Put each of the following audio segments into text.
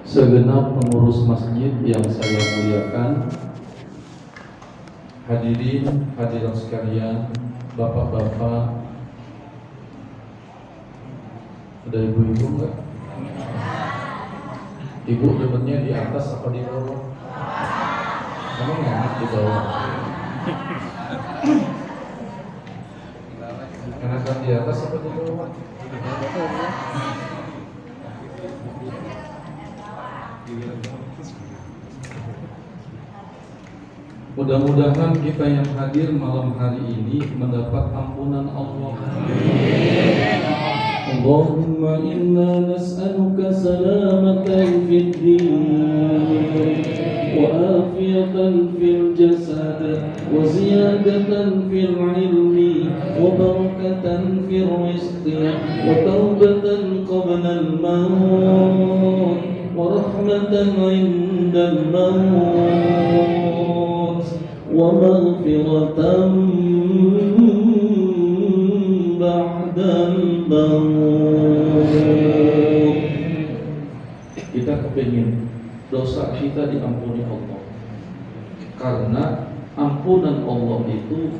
Segenap pengurus masjid yang saya muliakan, hadirin hadirat sekalian, bapak-bapak, ada ibu-ibu enggak? Ibu dapatnya di atas apa di bawah? Kamu nggak di bawah? Enakan di atas apa di bawah? Mudah-mudahan kita yang hadir malam hari ini mendapat ampunan Allah. Allahumma inna nas'aluka salamatan fid din wa afiyatan fil jasad wa ziyadatan fil ilmi wa barakatan fil rizqi wa tawbatan qabla al-maut wa rahmatan 'inda al-maut wa maghfiratan ba'dal maut. Kita kepingin dosa kita diampuni Allah, karena ampunan Allah itu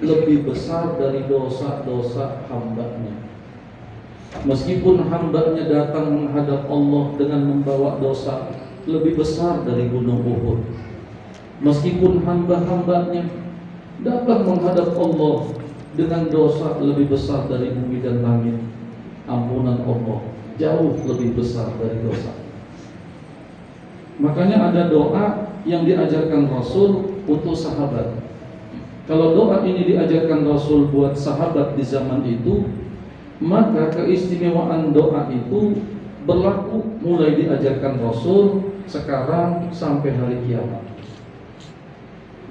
lebih besar dari dosa-dosa hambanya. Meskipun hambanya datang menghadap Allah dengan membawa dosa lebih besar dari gunung Uhud, meskipun hamba-hambanya dapat menghadap Allah dengan dosa lebih besar dari bumi dan langit, ampunan Allah jauh lebih besar dari dosa. Makanya ada doa yang diajarkan Rasul untuk sahabat. Kalau doa ini diajarkan Rasul buat sahabat di zaman itu, maka keistimewaan doa itu berlaku mulai diajarkan Rasul sekarang sampai hari kiamat.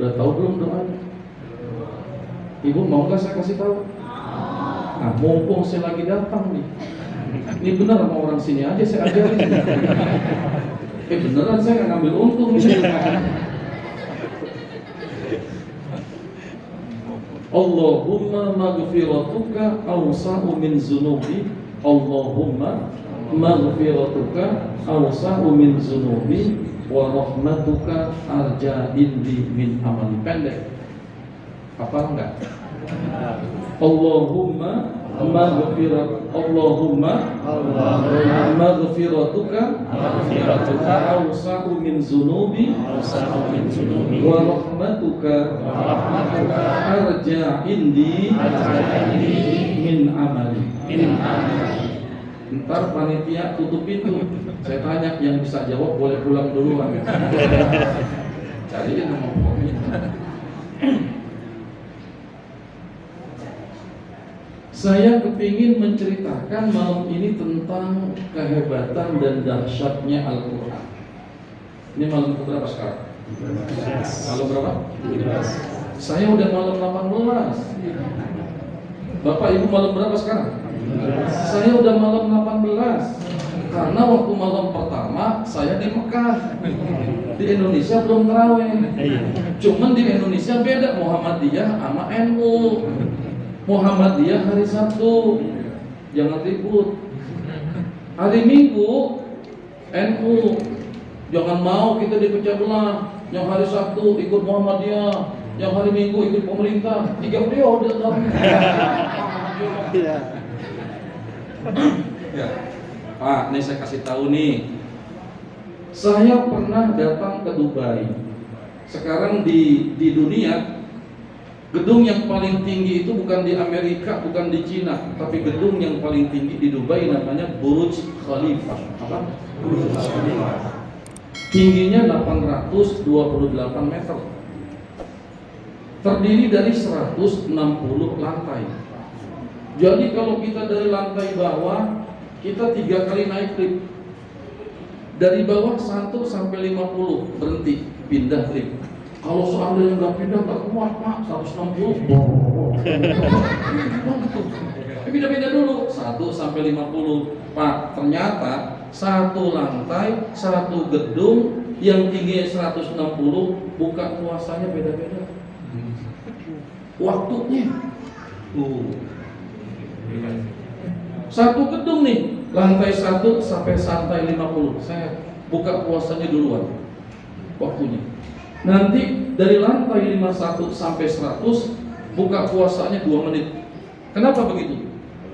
Udah tahu belum doanya? Ibu mau nggak saya kasih tahu? Nah, mumpung saya lagi datang nih, ini benar sama orang sini aja saya ajarin. Beneran saya nggak ngambil untung ini. Allahumma maghfiratuka awsa'u min zunubi. Allahumma maghfiratuka awsa'u min zunubi wa rahmatuka arja indi min amali. Pendek. Apa enggak? Allahumma maghfiratuka awsa'u min zunubi wa rahmatuka arja indi min amali. Ntar panitia tutup pintu, saya tanya, yang bisa jawab boleh pulang duluan. Cari yang mau komen. Saya kepingin menceritakan malam ini tentang kehebatan dan dahsyatnya Al-Quran. Ini malam berapa sekarang? Malam berapa? Saya udah malam 18. Bapak Ibu malam berapa sekarang? Saya udah malam 18. Karena waktu malam pertama saya di Mekah. Di Indonesia belum tarawih. Cuman di Indonesia beda, Muhammadiyah sama NU. Muhammadiyah hari Sabtu, jangan ribut. Hari Minggu NU, jangan mau kita dipecah belah. Yang hari Sabtu ikut Muhammadiyah, yang hari Minggu ikut pemerintah. 3 periode dong. Ya. Pak, nih saya kasih tahu nih. Saya pernah datang ke Dubai. Sekarang di dunia, gedung yang paling tinggi itu bukan di Amerika, bukan di Cina, tapi gedung yang paling tinggi di Dubai namanya Burj Khalifa. Apa? Burj Khalifa. Tingginya 828 meter. Terdiri dari 160 lantai. Jadi kalau kita dari lantai bawah, kita 3 kali naik lift. Dari bawah 1 sampai 50 berhenti, pindah lift. Kalau seandainya nggak pindah nggak kuat Pak, 160. Pindah-pindah dulu 1 sampai 50. Pak, ternyata 1 lantai, 1 gedung yang tingginya 160, buka puasanya beda-beda. Waktunya. 1 gedung nih, lantai 1 sampai lantai 50. Saya buka puasanya duluan waktunya. Nanti dari lantai 51 sampai 100 buka puasanya 2 menit. Kenapa begitu?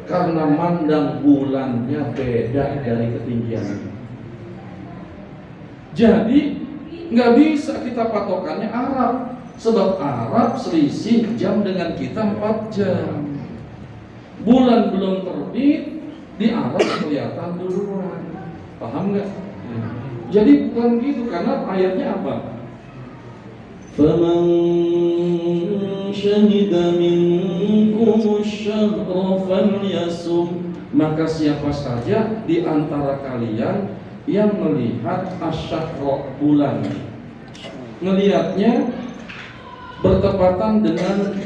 Karena mandang bulannya beda dari ketinggiannya. Jadi nggak bisa kita patokannya Arab, sebab Arab selisih jam dengan kita 4 jam. Bulan belum terbit, di Arab kelihatan duluan. Paham nggak? Jadi bukan gitu, karena ayatnya apa? Faman syahida minkum asy-syahra falyasum, maka siapa saja di antara kalian yang melihat asy-syahra, bulan, ngelihatnya bertepatan dengan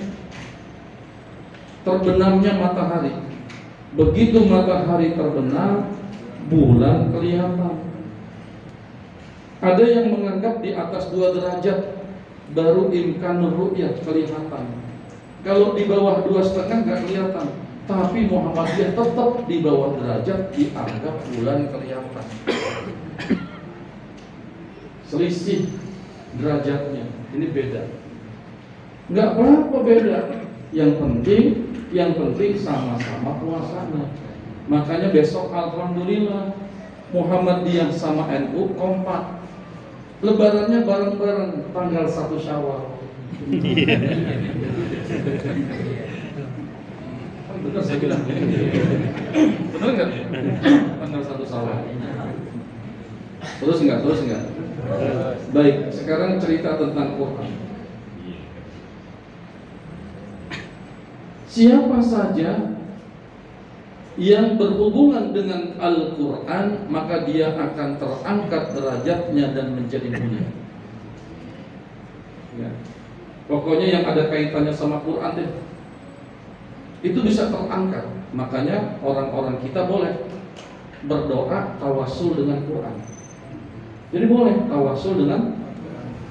terbenamnya matahari. Begitu matahari terbenam, bulan kelihatan. Ada yang menganggap di atas 2 derajat baru imkanur ru'yah kelihatan. Kalau di bawah 2,5 nggak kelihatan. Tapi Muhammadiyah tetap di bawah derajat dianggap bulan kelihatan. Selisih derajatnya, ini beda. Nggak apa-apa beda. Yang penting sama-sama puasanya. Makanya besok alhamdulillah Muhammadiyah sama NU kompak. Lebarannya bareng-bareng tanggal 1 Syawal. Benar saya bilang. Benar nggak? Tanggal 1 Syawal. Terus enggak? Baik, sekarang cerita tentang Quran. Siapa saja yang berhubungan dengan Al-Quran, maka dia akan terangkat derajatnya dan menjadi mulia. Ya. Pokoknya yang ada kaitannya sama Quran deh, itu bisa terangkat. Makanya orang-orang kita boleh berdoa tawasul dengan Quran. Jadi boleh tawasul dengan.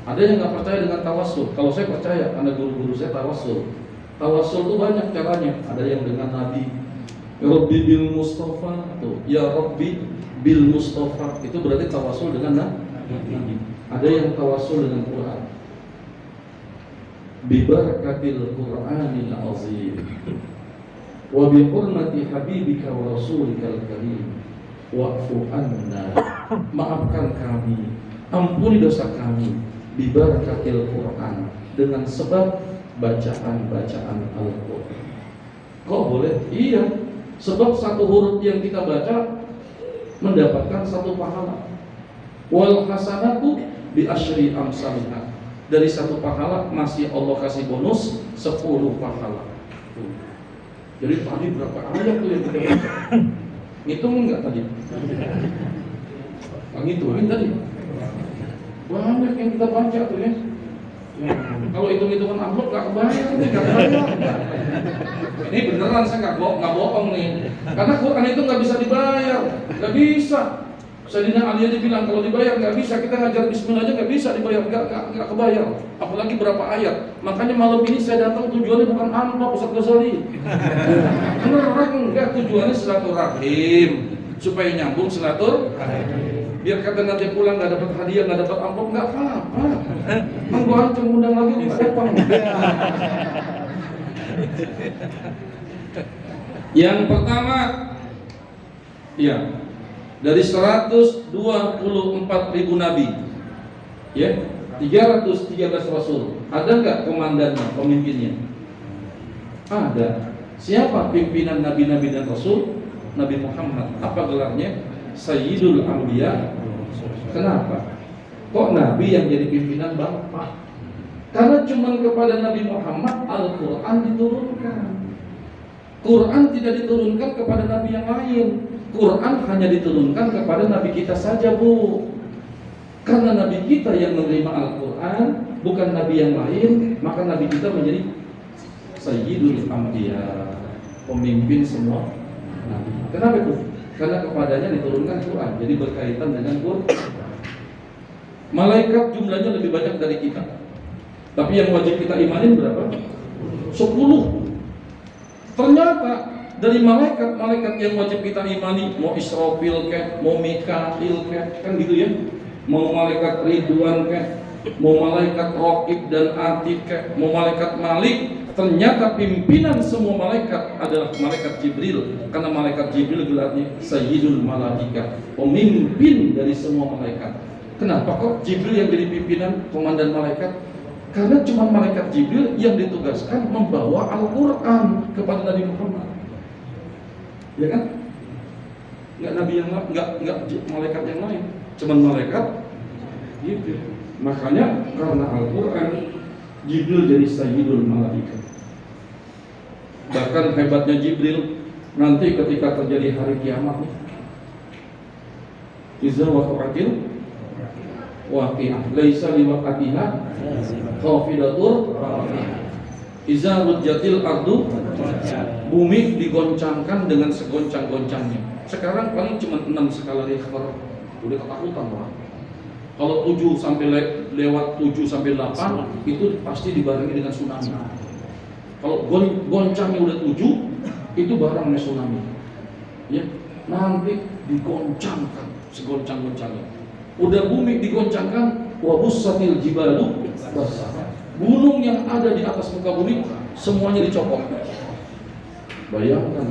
Ada yang nggak percaya dengan tawasul. Kalau saya percaya, karena guru-guru saya tawasul. Tawasul itu banyak caranya. Ada yang dengan Nabi. Rabbi bil Mustafa, tuh, ya Rabbi bil Mustafa, itu berarti tawasul dengan Nabi. Ada yang tawasul dengan Quran. Bi barakatil Qur'anil azim wa bi hurmati habibika wa rasulikal karim wa'fu anna, maafkan kami, ampuni dosa kami, bi barakatil Qur'an, dengan sebab bacaan-bacaan Al-Qur'an. Kok boleh? Iya. Sebab satu huruf yang kita baca mendapatkan 1 pahala. Wal hasanatu bi asyri amsalha. Dari 1 pahala masih Allah kasih bonus 10 pahala. Jadi tadi berapa ayat tuh yang kita baca? Ngitung enggak tadi? Ngitungin tadi. Banyak yang kita baca tuh ya. Kalau hitung-hitungan amplop nggak kebayang, Ini beneran, saya nggak bohong nih. Karena Quran itu nggak bisa dibayar, nggak bisa. Sayyidina Ali aja bilang kalau dibayar nggak bisa. Kita ngajar Bismillah aja nggak bisa dibayar, nggak kebayar. Apalagi berapa ayat. Makanya malam ini saya datang tujuannya bukan amplop, Ustaz Ghazali. Beneran nggak, tujuannya silaturahim, supaya nyambung silaturahim. Biar kata nanti pulang nggak dapat hadiah, nggak dapat amplop, nggak apa-apa. Gua ancam undang lagi di Sepang. Yang pertama, ya, dari 124.000 nabi, ya, 313 rasul. Ada nggak komandannya, pemimpinnya? Ada. Siapa pimpinan nabi-nabi dan rasul? Nabi Muhammad. Apa gelarnya? Sayyidul Anbiya. Kenapa? Kok Nabi yang jadi pimpinan bapak? Karena cuma kepada Nabi Muhammad Al-Quran diturunkan. Quran tidak diturunkan kepada Nabi yang lain. Quran hanya diturunkan kepada Nabi kita saja, Bu. Karena Nabi kita yang menerima Al-Quran, bukan Nabi yang lain, maka Nabi kita menjadi Sayyidul Anbiya, pemimpin semua Nabi. Kenapa itu? Karena kepadanya diturunkan Quran, jadi berkaitan dengan Quran. Malaikat jumlahnya lebih banyak dari kita, tapi yang wajib kita imanin berapa? 10. Ternyata dari malaikat yang wajib kita imani, mau Israfil kek, mau Mikail kek, kan gitu ya. Mau malaikat Ridwan kek, mau malaikat Raqib dan Atid kek, mau malaikat Malik, ternyata pimpinan semua malaikat adalah malaikat Jibril. Karena malaikat Jibril gelarnya Sayyidul Malaika, pemimpin dari semua malaikat. Kenapa kok Jibril yang jadi pimpinan, komandan malaikat? Karena cuma malaikat Jibril yang ditugaskan membawa Al-Quran kepada Nabi Muhammad. Ya kan? Nggak nabi yang lain, nggak malaikat yang lain, cuma malaikat Jibril. Makanya karena Al-Quran, Jibril jadi Sayyidul Malaika. Bahkan hebatnya Jibril, nanti ketika terjadi hari kiamat nih, iza waqa'atil waqi'ah laisa liwaqatiha khafidatur rafi'ah, iza rujjatil ardu, bumi digoncangkan dengan segoncang-goncangnya. Sekarang paling cuma 6 skala Richter, udah ketakutan orang. Kalau 7 sampai lewat 7 sampai 8 itu pasti dibarengi dengan tsunami. Kalau goncangnya udah 7 itu barangnya tsunami. Ya, nanti digoncangkan segoncang-goncangnya. Udah bumi digoncangkan, wa bussatil jibalu bassa. Gunung yang ada di atas muka bumi semuanya dicopot. Bayangkan,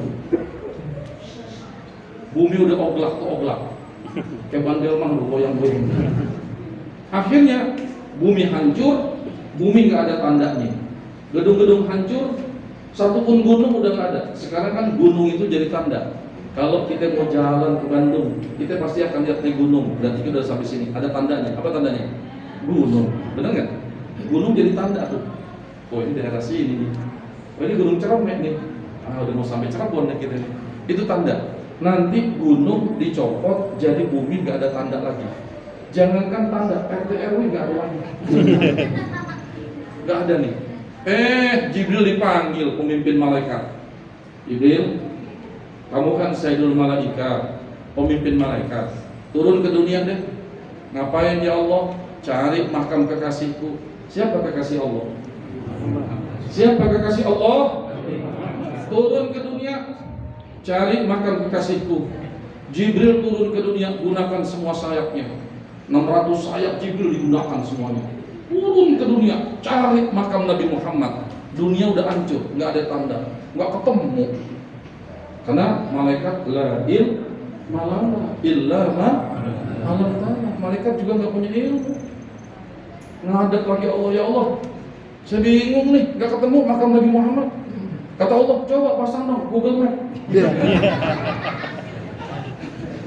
bumi udah oglak. Kayak bandel mah goyang-goyang. Akhirnya bumi hancur, bumi nggak ada tandanya. Gedung-gedung hancur, satupun gunung udah nggak ada. Sekarang kan gunung itu jadi tanda. Kalau kita mau jalan ke Bandung, kita pasti akan lihat nih gunung. Dan kita udah sampai sini, ada tandanya. Apa tandanya? Gunung. Benar nggak? Gunung jadi tanda tuh. Oh ini daerah sini nih. Oh ini gunung Cermek nih. Ah udah mau sampai Cirebon nih kita nih. Itu tanda. Nanti gunung dicopot, jadi bumi nggak ada tanda lagi. Jangankan tanda, RT RW nggak ada lagi. Nggak ada nih. Jibril dipanggil, pemimpin malaikat. Jibril, kamu kan Sayyidul Malaika, pemimpin malaikat. Turun ke dunia deh. Ngapain ya Allah? Cari makam kekasihku. Siapa kekasih Allah? Siapa kekasih Allah? Turun ke dunia, cari makam kekasihku. Jibril turun ke dunia, gunakan semua sayapnya. 600 sayap Jibril digunakan semuanya. Turun ke dunia, cari makam Nabi Muhammad. Dunia udah hancur, nggak ada tanda, nggak ketemu. Karena malaikat la ilma illa ma 'allamtana. Malaikat juga nggak punya ilmu. Ngadep lagi Allah, ya Allah, saya bingung nih, nggak ketemu makam Nabi Muhammad. Kata Allah, coba pasang dong Google Map.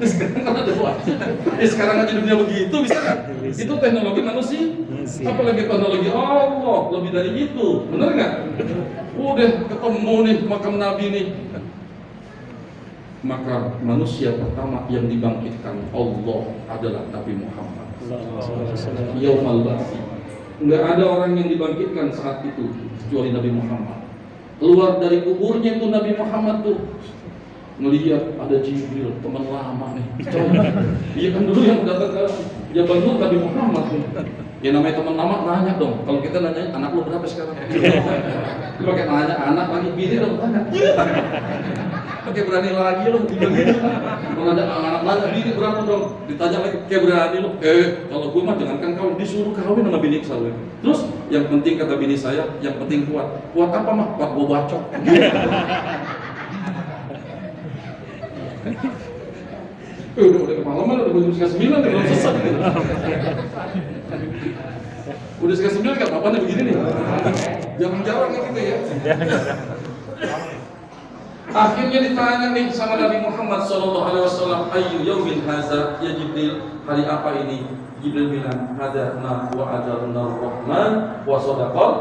Sekarang ada sekarang aja dunia begitu, bisa kan? Itu teknologi manusia. Apalagi teknologi Allah, lebih dari itu, bener nggak? Udah ketemu nih makam Nabi nih. Maka manusia pertama yang dibangkitkan Allah adalah Nabi Muhammad. Yaumal ba'ts. Nggak ada orang yang dibangkitkan saat itu kecuali Nabi Muhammad. Keluar dari kuburnya itu Nabi Muhammad tuh ngelihat ada Jibril, teman lama nih. Iya kan dulu yang datang ke Jabal Nur Nabi Muhammad nih. Ya namanya teman lama nanya dong. Kalau kita nanya anak lu berapa sekarang? Lu pakai nanya anak lagi bini dong tanya. Pakai berani lagi lu gitu. Kalau ada anak nanya bini berapa dong? Ditanya lagi kayak berani lu. Kalau gue mah jangankan kawin, disuruh kawin sama bini saya. Terus yang penting kata bini saya, yang penting kuat. Kuat apa mah? Kuat gua bacok. Udah kemalaman, udah jam setengah 9 belum selesai. Udah setengah 9 nggak apa-apa nih begini nih. Jarang-jarang ya kita ya. Akhirnya ditanya nih sama Nabi Muhammad SAW, ayyu yaumin hadza ya Jibril, hari apa ini? Jibril bilang, hadana wa ajalna ar-Rahman wa sadaqal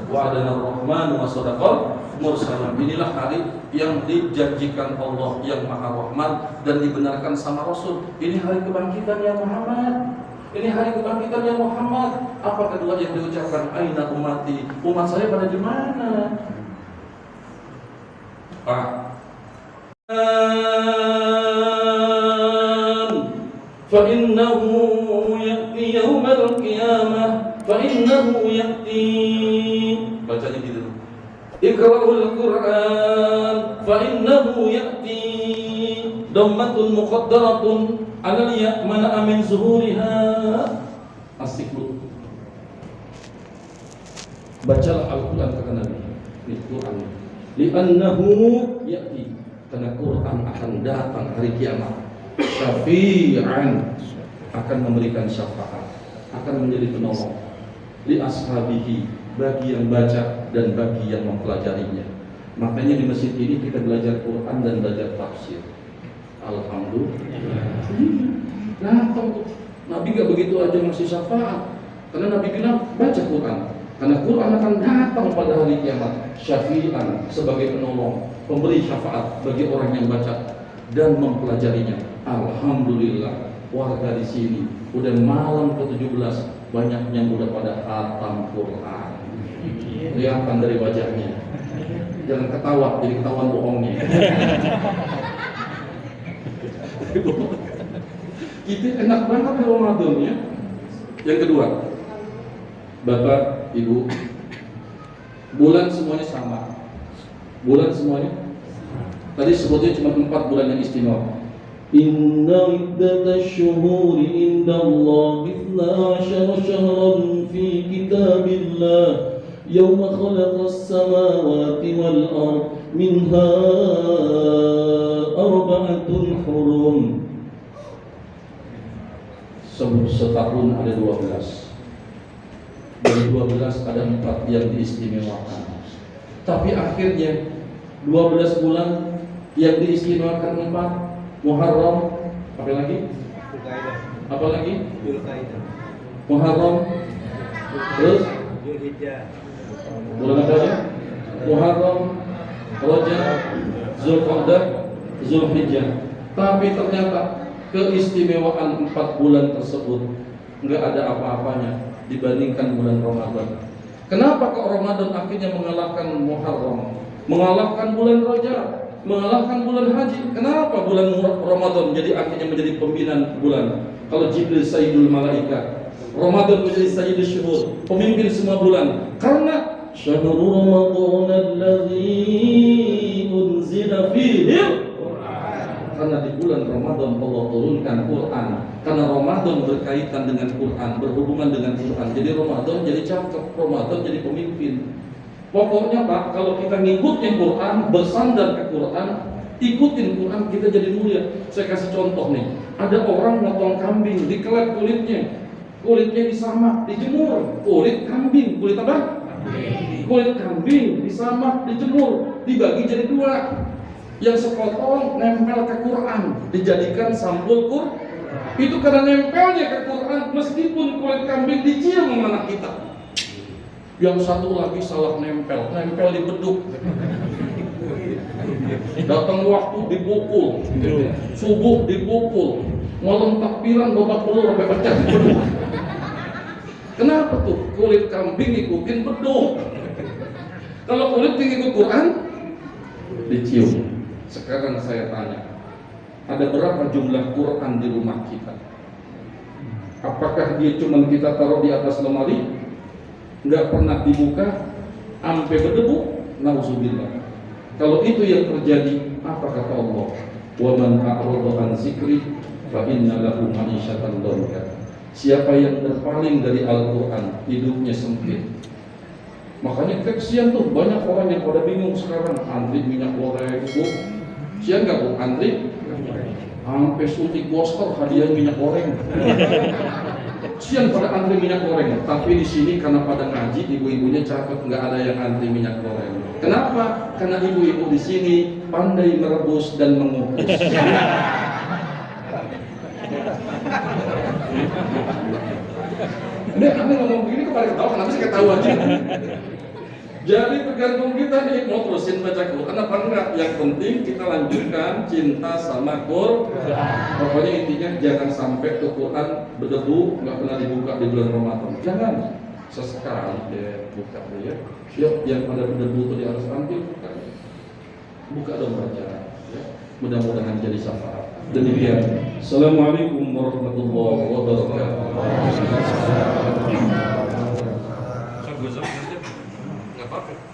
wa adana ar-Rahman wa sadaqal mursalan. Inilah hari yang dijanjikan Allah yang Maha Rahman dan dibenarkan sama Rasul. Ini hari kebangkitan ya Muhammad. Ini hari kebangkitan ya Muhammad. Apa kedua yang diucapkan? Aina ummati. Umat saya pada di mana? Fa innahu ya'ti yaumal qiyamah. Fa innahu ya'ti. Bacanya gitu. Iqra'ul Qur'an fa innahu ya'ti dammatun muqaddaratun 'ala al-ya' mana min zuhuriha. Asik lu. Bacalah Al-Quran kata Nabi. Al-Quran. Li'annahu ya'ti, karena Quran akan datang hari kiamat. Syafi'an, akan memberikan syafaat, akan menjadi penolong. Li ashabihi, bagi yang baca dan bagi yang mempelajarinya. Makanya di masjid ini kita belajar Quran dan belajar tafsir. Alhamdulillah. Nah, Nabi gak begitu aja ngasih syafaat, karena Nabi bilang baca Quran, karena Quran akan datang pada hari kiamat. Syafi'an, sebagai penolong, pemberi syafaat bagi orang yang baca dan mempelajarinya. Alhamdulillah, warga di sini udah malam ke-17 banyak yang udah pada khatam Quran. Kelihatan dari wajahnya. Jangan ketawa, jadi ketahuan bohongnya. Itu enak banget di Ramadan ya. Yang kedua, Bapak, Ibu, bulan semuanya sama. Bulan semuanya. Tadi sebutnya cuma 4 bulan yang istimewa. Inna iddatash syuhuri indallahi 12 syahran fi kitabillah yawma khalaqas samawati wal ard minha arba'atun hurum. Setahun ada 12. Dari 12 ada 4 yang diistimewakan. Tapi akhirnya 12 bulan yang diistimewakan 4, Muharram, apa lagi? Apa lagi? Muharram, terus bulan apa aja? Muharram, Rajab, Zulqa'dah, Zulhijjah. Tapi ternyata keistimewaan 4 bulan tersebut nggak ada apa-apanya dibandingkan bulan Ramadan. Kenapa kok Ramadan akhirnya mengalahkan Muharram, mengalahkan bulan Rajab, mengalahkan bulan haji? Kenapa bulan Ramadan jadi akhirnya menjadi pimpinan bulan? Kalau Jibril Sayyidul Malaikat, Ramadan menjadi Sayyidul Syuhur, pemimpin semua bulan. Karena syahrul Ramadan alladzi unzila fihi, karena di bulan Ramadan Allah turunkan Quran. Karena Ramadan berkaitan dengan Quran, berhubungan dengan Quran. Jadi Ramadan jadi cakep, Ramadan jadi pemimpin. Pokoknya Pak, kalau kita ngikutin Quran, bersandar ke Quran, ikutin Quran, kita jadi mulia. Saya kasih contoh nih. Ada orang motong kambing, dikelet kulitnya disamak, dijemur. Kulit kambing, kulit apa? Kulit kambing disamak, dijemur, dibagi jadi 2. Yang sepotong nempel ke Quran, dijadikan sampul Quran. Itu karena nempelnya ke Quran, meskipun kulit kambing dicium sama anak kita. Yang satu lagi salah nempel di beduk. Datang waktu dipukul, subuh dipukul, malam takbiran babak belur sampai pecah di beduk. Kenapa tuh? Kulit kambing ikutin beduk. Kalau kulit ikut Quran, dicium. Sekarang saya tanya, ada berapa jumlah Quran di rumah kita? Apakah dia cuma kita taruh di atas lemari, nggak pernah dibuka, sampai berdebu? Nauzubillah. Kalau itu yang terjadi, apa kata Allah? Wa man a'rada an zikri fa inna lahu ma'isyatan dhanka. Siapa yang berpaling dari Al-Quran, hidupnya sempit. Makanya kesian tuh, banyak orang yang pada bingung sekarang. Antri minyak goreng, Bu. Sian nggak Bu? Antri sampai suntik booster hadiah minyak goreng. Sian pada antri minyak goreng. Tapi di sini karena pada ngaji, ibu-ibunya cakep, nggak ada yang antri minyak goreng. Kenapa? Karena ibu-ibu di sini pandai merebus dan mengukus. Ini aneh ngomong begini kepada ketawa, kenapa sih ketawa aja? Jadi tergantung kita nih, mau terusin baca Quran apa enggak. Yang penting kita lanjutkan cinta sama Quran. Pokoknya intinya jangan sampai tuh Quran berdebu, nggak pernah dibuka di bulan Ramadan. Jangan, sesekali deh buka deh ya. Siap, yang pada berdebu tuh di atas tampil, buka dong baca ya. Mudah-mudahan jadi syafaat. Demikian. Assalamualaikum warahmatullahi wabarakatuh. Nggak apa-apa.